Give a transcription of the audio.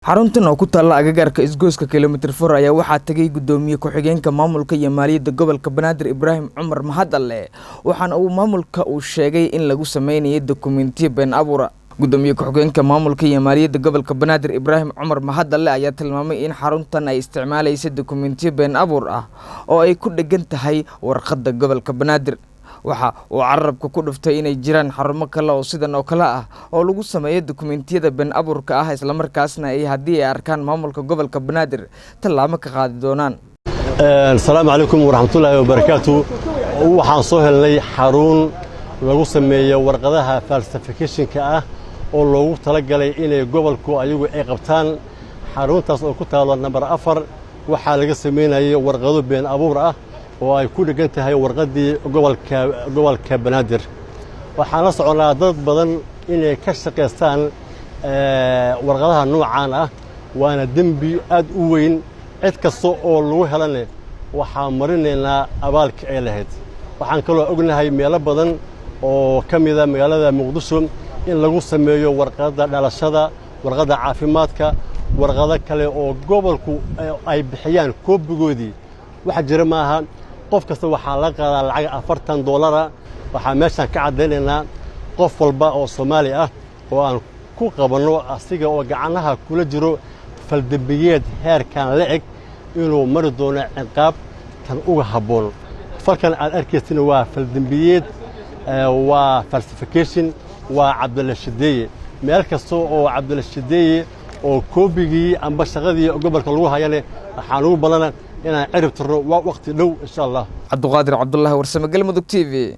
xaruntan oo ku taala agagaarka isgoyska kilomitir 4 ayaa waxaa tagay gudoomiye ku-xigeenka maamulka iyo maaliyadda gobolka Banaadir Ibraahim Cumar Mahadalle waxaana uu maamulka uu sheegay in lagu sameeyay dokumentiyo been abuur gudoomiye ku-xigeenka maamulka iyo maaliyadda gobolka Banaadir Ibraahim Cumar Mahadalle ayaa tilmaamay in xaruntan ay isticmaalayso dokumentiyo been abuur oo ay ku dhagan tahay warqadda gobolka Banaadir waxa uu carabka ku dhuftay inay jiraan xarumo kale oo sidan oo kale oo lagu sameeyo dokumentiyada been abuurka isla markaasna ay hadii ay arkaan maamulka gobolka Banaadir talaabo ka qaadi doonaan. Assalaamu alaykum warahmatullaahi wabarakaatuh. Waxaan soo helnay xarun lagu sameeyo warqadaha falsification-ka oo loogu talagalay inay gobolku ayagu ay qabtaan. Xaruntaas oo ku taalo number 4 waxa laga sameeyay warqado been abuur oo ay ku dhagan tahay warqadii gobolka Banaadir waxaan la soconaa dad badan inay ka shaqeystaan warqadaha noocan waana dambi aad u weyn cid kasta oo lagu helana waxaan marinaynaa abaalka ay lahayd waxaan kaloo ognahay meelo badan oo kamida magaalada Muqdisho in lagu sameeyo warqada dhalashada warqada caafimaadka warqado kale oo gobolku ay bixiyaan koobigoodii waxa jira maaha qof kasta waxa la qaadaa lacag $40 waxa meeshan ka cadeynayna qof walba oo Soomaali oo aan ku qabano asiga oo gacanaha kula jiro faldambiyeed heerkan lacag inuu mari doono ciqaab tan uga haboon falkan aad arkaysin waa faldambiyeed waa falsification waa Cabdulla Shideeye meel kasta oo Cabdulla Shideeye oo koobigii amba shaqadii gobolka lagu hayane waxaan ugu badan inaan cirib tirno waqti dhow insha Allah. Cabduqaadir Cabdullaahi Warsame Galmudug TV.